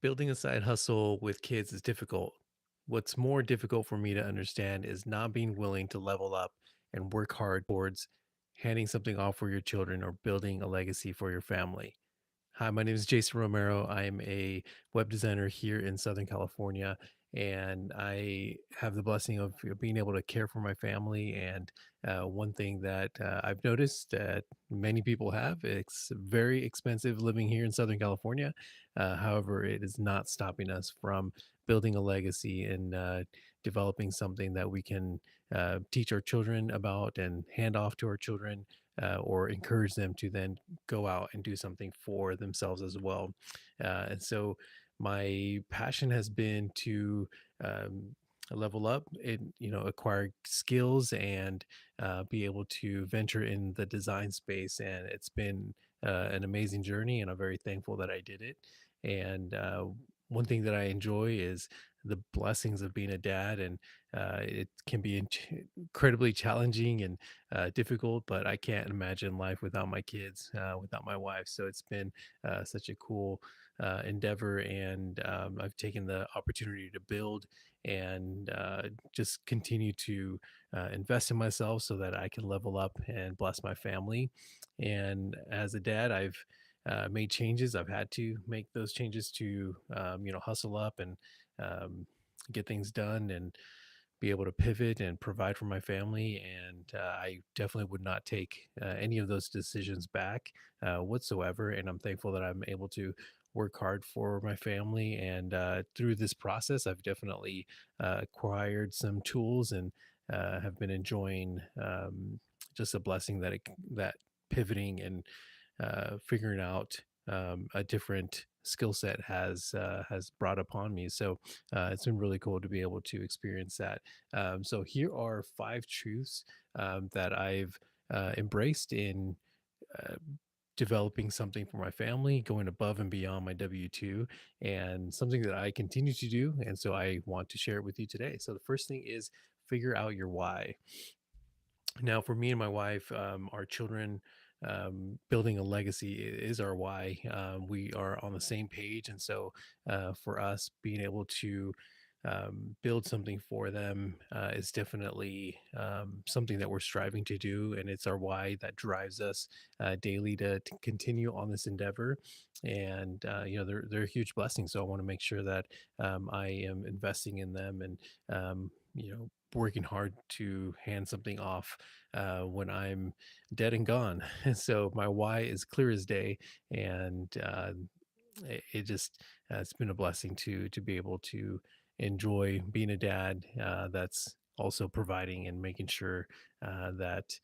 Building a side hustle with kids is difficult. What's more difficult for me to understand is not being willing to level up and work hard towards handing something off for your children or building a legacy for your family. Hi, my name is Jason Romero. I'm a web designer here in Southern California, and I have the blessing of being able to care for my family. And one thing that I've noticed that many people have, it's very expensive living here in Southern California. However, it is not stopping us from building a legacy and developing something that we can teach our children about and hand off to our children or encourage them to then go out and do something for themselves as well. And so my passion has been to um, level up and acquire skills and be able to venture in the design space. And it's been an amazing journey, and I'm very thankful that I did it. And one thing that I enjoy is the blessings of being a dad, and it can be incredibly challenging and difficult, but I can't imagine life without my kids, without my wife. So it's been such a cool endeavor, and I've taken the opportunity to build and just continue to invest in myself so that I can level up and bless my family. And as a dad, I've made changes. I've had to make those changes to, hustle up and um, get things done and be able to pivot and provide for my family. And I definitely would not take any of those decisions back whatsoever. And I'm thankful that I'm able to work hard for my family. And through this process, I've definitely acquired some tools and have been enjoying just a blessing that pivoting and figuring out a different skill set has brought upon me. So it's been really cool to be able to experience that. So here are five truths that I've embraced in uh, developing something for my family, going above and beyond my W 2, and something that I continue to do. And so I want to share it with you today. So the first thing is figure out your why. Now, for me and my wife, our children, building a legacy is our why. We are on the same page. And so for us, being able to build something for them is definitely something that we're striving to do. And it's our why that drives us daily to continue on this endeavor. And, they're a huge blessing. So I want to make sure that I am investing in them and, working hard to hand something off when I'm dead and gone. So my why is clear as day, and it just it's been a blessing to be able to enjoy being a dad that's also providing and making sure that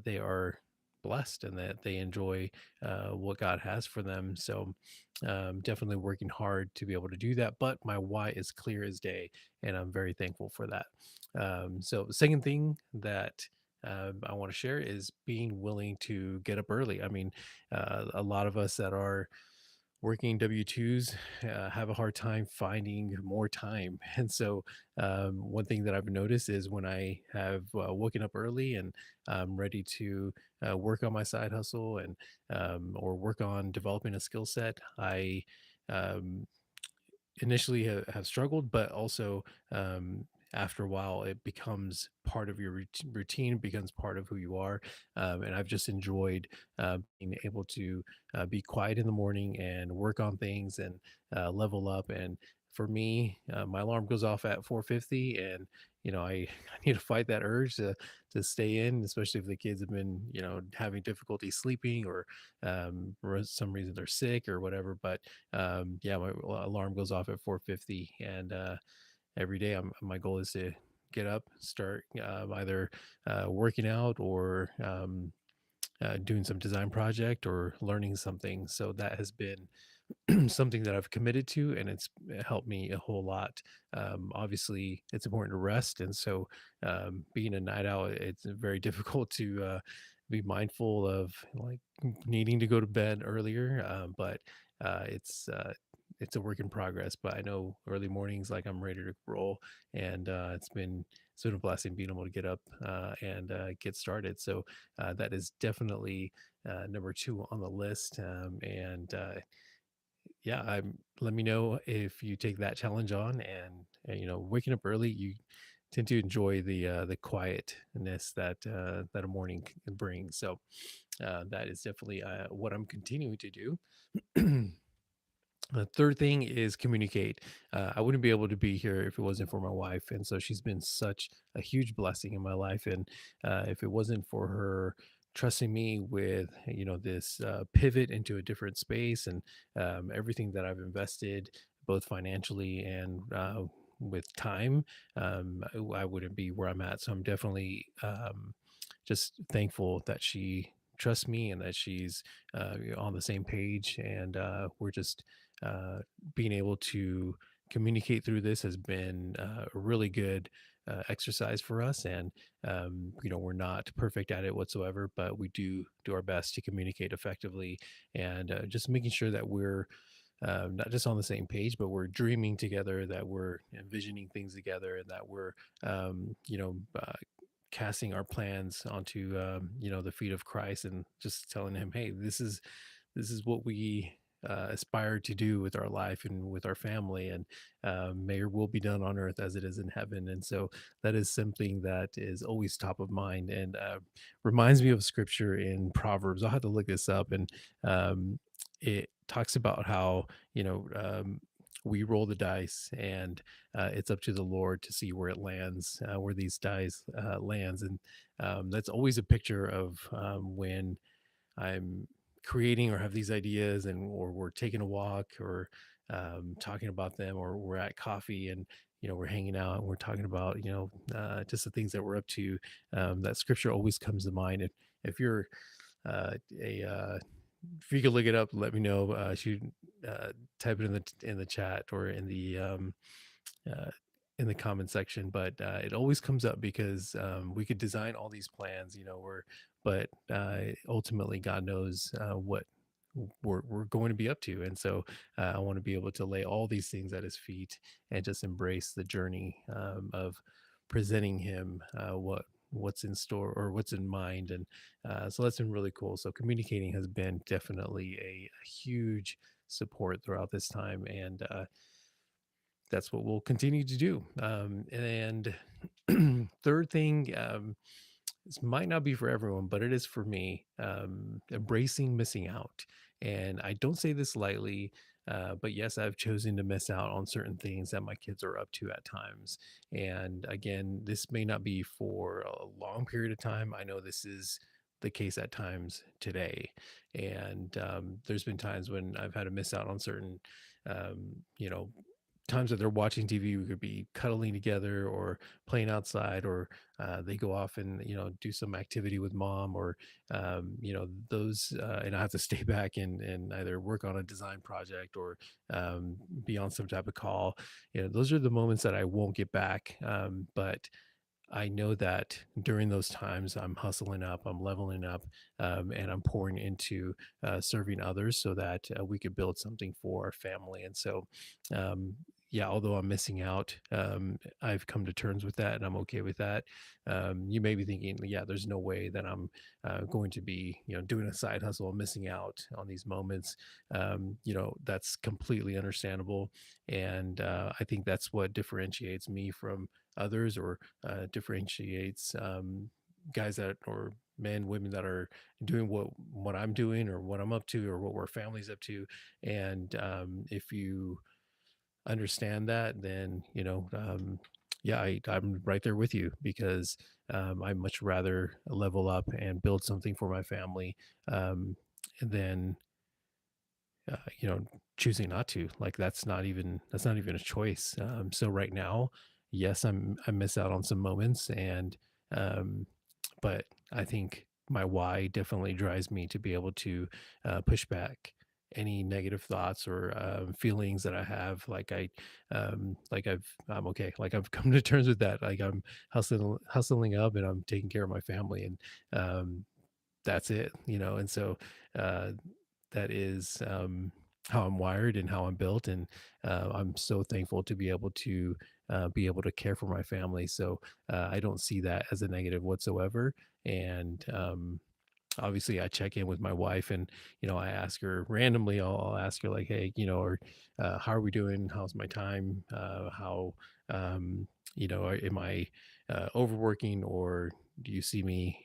they are blessed and that they enjoy what God has for them. So definitely working hard to be able to do that. But my why is clear as day, and I'm very thankful for that. So the second thing that I want to share is being willing to get up early. I mean, a lot of us that are working W-2s have a hard time finding more time. And so, one thing that I've noticed is when I have woken up early and I'm ready to work on my side hustle and or work on developing a skill set, I um, initially have struggled, but also after a while, it becomes part of your routine, becomes part of who you are. And I've just enjoyed being able to be quiet in the morning and work on things and level up. And for me, my alarm goes off at 4:50, and I need to fight that urge to stay in, especially if the kids have been having difficulty sleeping or for some reason they're sick or whatever. But yeah, my alarm goes off at 4:50, and every day my goal is to get up, start either working out or doing some design project or learning something. So that has been something that I've committed to, and it's helped me a whole lot. Obviously, it's important to rest, and so being a night owl, it's very difficult to be mindful of like needing to go to bed earlier. But it's a work in progress. But I know early mornings, like I'm ready to roll, and it's been a blessing being able to get up and get started. So that is definitely number two on the list, and yeah, let me know if you take that challenge on, and waking up early, you tend to enjoy the quietness that that a morning can bring. So that is definitely what I'm continuing to do. The third thing is communicate. I wouldn't be able to be here if it wasn't for my wife, and so she's been such a huge blessing in my life. And if it wasn't for her trusting me with this pivot into a different space and everything that I've invested, both financially and with time, I wouldn't be where I'm at. So I'm definitely just thankful that she trusts me and that she's on the same page, and we're just uh, being able to communicate through this has been a really good exercise for us. And we're not perfect at it whatsoever, but we do our best to communicate effectively, and just making sure that we're not just on the same page, but we're dreaming together, that we're envisioning things together, and that we're casting our plans onto the feet of Christ, and just telling him, hey, this is what we aspire to do with our life and with our family, and may your will be done on earth as it is in heaven. And so that is something that is always top of mind, and reminds me of scripture in Proverbs. I'll have to look this up, and it talks about how we roll the dice, and it's up to the Lord to see where it lands, where these dice lands. And that's always a picture of when I'm creating or have these ideas, and or we're taking a walk, or talking about them, or we're at coffee, and we're hanging out and we're talking about just the things that we're up to. That scripture always comes to mind. If you're a if you could look it up, let me know. Shoot, type it in the chat, or uh, in the comment section. But it always comes up because we could design all these plans, but ultimately God knows what we're going to be up to. And so I want to be able to lay all these things at his feet and just embrace the journey of presenting him what's in store or what's in mind. And so that's been really cool. So communicating has been definitely a huge support throughout this time, and that's what we'll continue to do. And third thing, this might not be for everyone, but it is for me. Embracing missing out. And I don't say this lightly, but yes, I've chosen to miss out on certain things that my kids are up to at times. And again, this may not be for a long period of time. I know this is the case at times today. And there's been times when I've had to miss out on certain, you know, times that they're watching TV. We could be cuddling together or playing outside, or they go off and do some activity with mom, or those, and I have to stay back and either work on a design project, or be on some type of call. Those are the moments that I won't get back. But I know that during those times, I'm hustling up, I'm leveling up, and I'm pouring into serving others, so that we could build something for our family. And so, um, yeah, although I'm missing out, I've come to terms with that, and I'm okay with that. You may be thinking, yeah, there's no way that I'm going to be, doing a side hustle and missing out on these moments. That's completely understandable, and I think that's what differentiates me from others, or differentiates guys that, or men, women that are doing what I'm doing, or what I'm up to, or what our family's up to. And if you understand that, then yeah, I'm right there with you, because I much rather level up and build something for my family than you know, choosing not to. Like, that's not even a choice. So right now, yes, I miss out on some moments, and um, but I think my why definitely drives me to be able to push back any negative thoughts or feelings that I have. I'm okay. Like, I've come to terms with that. Like, I'm hustling up, and I'm taking care of my family, and that's it. And so uh, that is how I'm wired and how I'm built. And I'm so thankful to be able to care for my family. So I don't see that as a negative whatsoever. And Obviously I check in with my wife, and I ask her randomly. I'll ask her like, hey, or how are we doing, how's my time, how am I overworking, or do you see me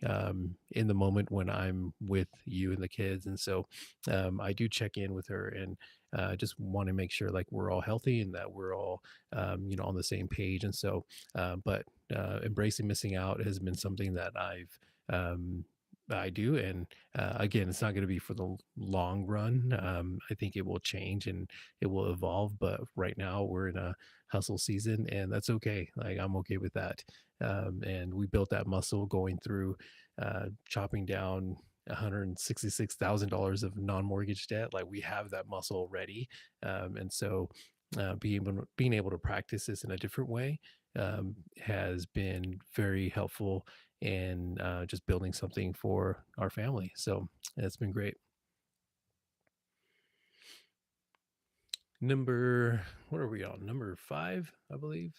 in the moment when I'm with you and the kids? And so I do check in with her, and just want to make sure like we're all healthy and that we're all on the same page. And so but embracing missing out has been something that um, I do. And again, it's not going to be for the long run. I think it will change and it will evolve. But right now, we're in a hustle season, and that's okay. Like, I'm okay with that. And we built that muscle going through chopping down $166,000 of non-mortgage debt. Like, we have that muscle already. And so being able to practice this in a different way has been very helpful and just building something for our family. So it's been great. Number, what are we on? Number five, I believe.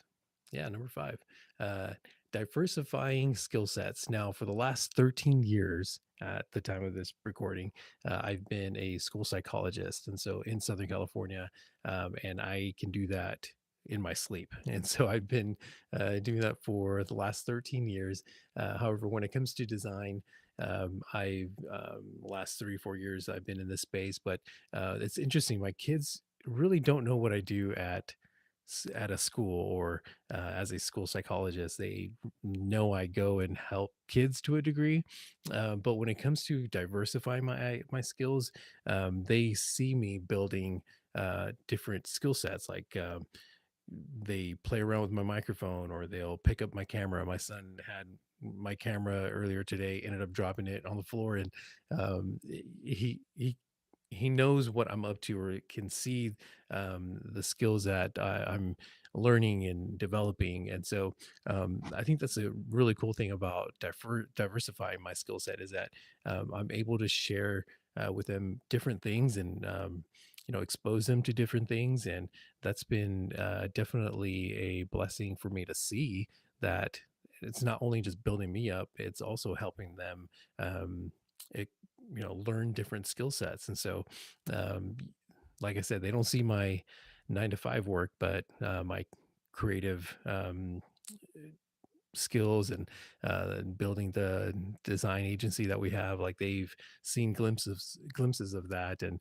Yeah, number five. Uh, Diversifying skill sets. Now, for the last 13 years, at the time of this recording, I've been a school psychologist, and so in Southern California, and I can do that in my sleep. And so I've been doing that for the last 13 years. However, when it comes to design, I've last 3 or 4 years I've been in this space, but it's interesting. My kids really don't know what I do at a school, or as a school psychologist. They know I go and help kids to a degree, but when it comes to diversifying my skills, they see me building different skill sets. Like they play around with my microphone, or they'll pick up my camera. My son had my camera earlier today, ended up dropping it on the floor, and um, he knows what I'm up to, or can see the skills that I'm learning and developing. And so I think that's a really cool thing about diversifying my skill set, is that I'm able to share with them different things, and expose them to different things. And that's been definitely a blessing for me to see that it's not only just building me up, it's also helping them um, it, learn different skill sets. And so um, like I said, they don't see my 9 to 5 work, but my creative skills, and building the design agency that we have. Like, they've seen glimpses of that, and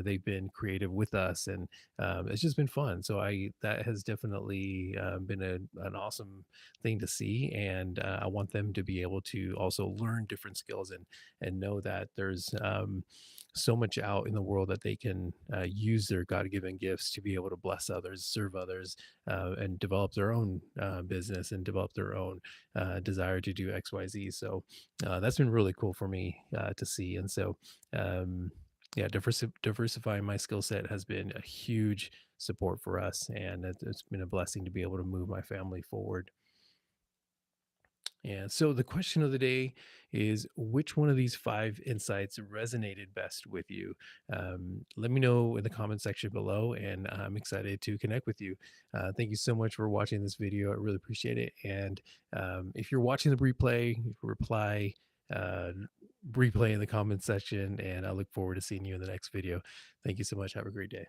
they've been creative with us, and it's just been fun. So I that has definitely been an awesome thing to see. And I want them to be able to also learn different skills, and know that there's so much out in the world that they can use their God-given gifts to be able to bless others, serve others, and develop their own business, and develop their own desire to do XYZ. So that's been really cool for me to see. And so, yeah, diversifying my skill set has been a huge support for us, and it's been a blessing to be able to move my family forward. And so the question of the day is, which one of these five insights resonated best with you? Let me know in the comment section below, and I'm excited to connect with you. Thank you so much for watching this video. I really appreciate it. And if you're watching the replay, reply, uh, replay in the comment section, and I look forward to seeing you in the next video. Thank you so much. Have a great day.